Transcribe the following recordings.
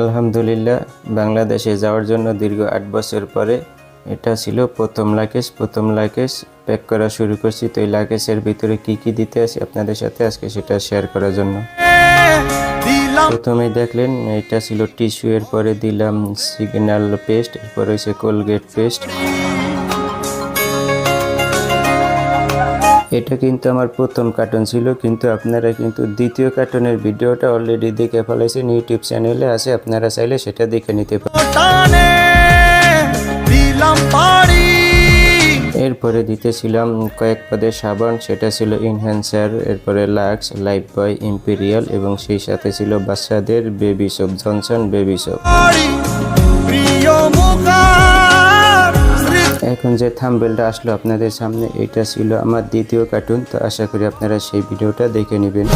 আলহামদুলিল্লাহ, বাংলাদেশে যাওয়ার জন্য দীর্ঘ ৮ বছর পরে এটা ছিল প্রথম লাগেজ প্যাক করা শুরু করছি। তো এই লাগেজের ভিতরে কি দিতে আসি আপনাদের সাথে আজকে সেটা শেয়ার করার জন্য। প্রথমেই দেখলেন এটা ছিল টিস্যু, এরপরে দিলাম সিগন্যাল পেস্ট, এরপরে হচ্ছে কোলগেট পেস্ট। এটা কিন্তু আমার প্রথম কার্টন ছিল, কিন্তু আপনারা কিন্তু দ্বিতীয় কার্টনের ভিডিওটা অলরেডি দেখে ফেলাইছেন, ইউটিউব চ্যানেলে আছে, আপনারা চাইলে সেটা দেখে নিতে পারেন। এরপরে দিতেছিলাম কয়েক পদের সাবান, সেটা ছিল ইনহ্যান্সার, এরপরে লাক্স, লাইফবয়, ইম্পেরিয়াল এবং সেই সাথে ছিল বাচ্চাদের baby soap, Johnson baby soap. এখন যে থাম্বনেলটা আসলো আপনাদের সামনে, এটা ছিল আমার দ্বিতীয় কার্টুন। তো আশা করি আপনারা সেই ভিডিওটা দেখে নেবেন।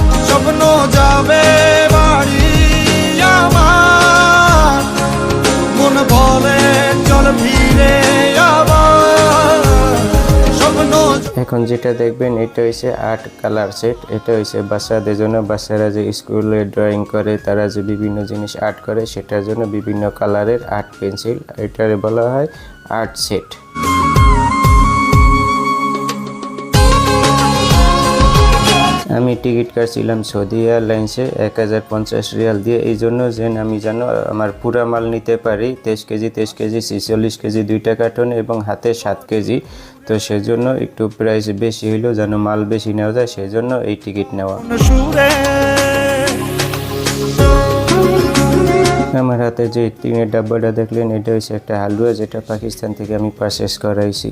এখন যেটা দেখবেন এটা হচ্ছে আর্ট কালার সেট। এটা হচ্ছে বাচ্চাদের জন্য, বাচ্চারা যে স্কুলে ড্রয়িং করে, তারা যে বিভিন্ন জিনিস আর্ট করে, সেটার জন্য বিভিন্ন কালারের আর্ট পেন্সিল, এটারে বলা হয় আর্ট সেট। আমি টিকিট কাটছিলাম সৌদি এয়ারলাইন্সে 1050 রিয়াল দিয়ে, এই জন্য যে আমি যেন আমার পুরা মাল নিতে পারি, 23 কেজি 46 কেজি 2টা কার্টন এবং হাতে 7 কেজি। তো সেজন্য একটু প্রাইস বেশি হইলো, যেন মাল বেশি নেওয়া যায়, সেজন্য এই টিকিট নেওয়া। আমার হাতে যে টিনের ডাব্বাটা দেখলেন, এটা হচ্ছে একটা হালুয়া, যেটা পাকিস্তান থেকে আমি পারচেস করাইছি।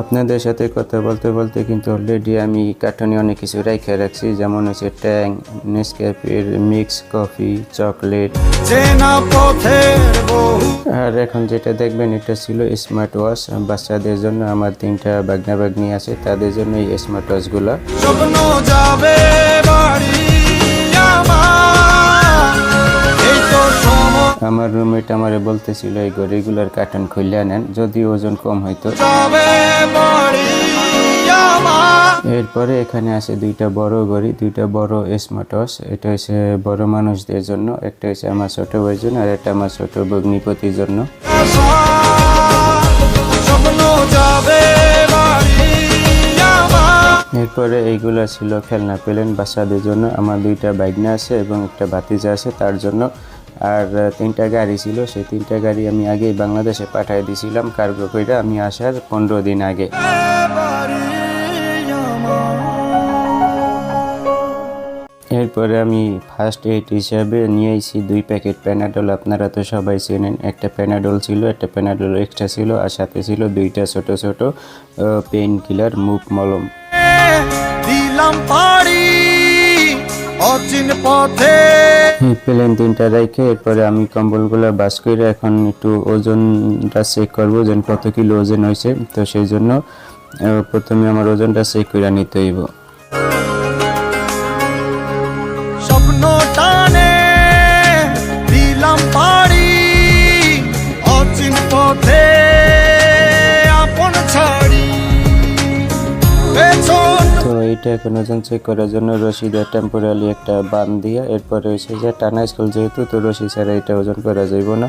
আপনাদের সাথে কথা বলতে বলতে কিন্তু অলরেডি আমি কার্টনে অনেক কিছু রেখে রাখছি, যেমন হচ্ছে ট্যাং, নেসক্যাফের মিক্স কফি, চকলেট। আর এখন যেটা দেখবেন এটা ছিল স্মার্ট ওয়াচ, বাচ্চাদের জন্য আমার 3টা বাগনা বাগনি আছে, তাদের জন্য এই স্মার্ট ওয়াচগুলো। আমার রুমমেট আমারে বলতেছিল এই ঘড়িগুলোর কার্টন খুলে নেন, যদি ওজন কম হইতো। এরপরে এখানে আছে 2টা বড় ঘড়ি, 2টা বড় স্মার্ট ওয়াচ। এটা হচ্ছে বড় মানুষদের জন্য, একটা হচ্ছে আমার ছোট ভাইয়ের জন্য, আর একটা আমার ছোট ভগ্নিপতির জন্য। এরপরে এইগুলো ছিল খেলনা পেলেন বাচ্চাদের জন্য। আমার 2টা বাইকনা আছে এবং একটা ভাতিজা আছে তার জন্য। আর 3টা গাড়ি ছিল, সেই 3টা গাড়ি আমি আগেই বাংলাদেশে পাঠিয়ে দিয়েছিলাম কার্গো করে, আমি আসার 15 দিন আগে। এরপরে আমি ফার্স্ট এইড হিসাবে নিয়েছি 2 প্যাকেট প্যানাডল। আপনারা তো সবাই চেনেন, একটা প্যানাডল ছিল, একটা প্যানাডল এক্সট্রা ছিল, আর সাথে ছিল 2টা ছোট ছোট পেইন কিলার মুভ মলম। প্লেন 3টা রেখে এরপরে আমি কম্বলগুলো বাস করে এখন একটু ওজনটা চেক করবো, যেন কত কিলো ওজন হয়েছে। তো সেই জন্য প্রথমে আমার ওজনটা চেক করে নিতে হইব। এটা এখন ওজন চেক করার জন্য রশি দিয়ে টেম্পোরারি একটা বান দিয়া, এরপরে হচ্ছে যে টানা স্কুল যেহেতু, তো রশি ছাড়া এটা ওজন করা যাইব না।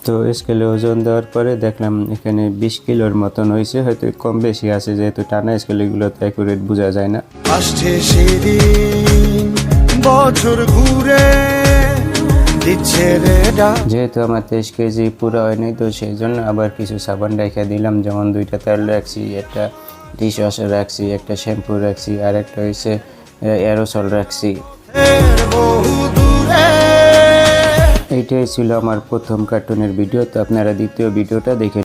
তো স্কেলে ওজন দেওয়ার পরে দেখলাম এখানে 20 কিলোর মতন হয়েছে, হয়তো কম বেশি আছে, যেহেতু টানা স্কেলগুলো তো অ্যাকুরেট বোঝা যায় না। বছর ঘুরে দিচ্ছে রে ডাক। যেহেতু আমার 23 কেজি পুরো হয়নি, তো সেই জন্য আবার কিছু সাবান রেখে দিলাম, যেমন 2টা তেল রাখছি, একটা ডিশ ওয়াশার রাখছি, একটা শ্যাম্পু রাখছি, আর একটা হচ্ছে এরোসল রাখছি। বহু দূরে এইটাই ছিল আমার প্রথম কার্টুনের ভিডিও। তো আপনারা দ্বিতীয় ভিডিওটা দেখে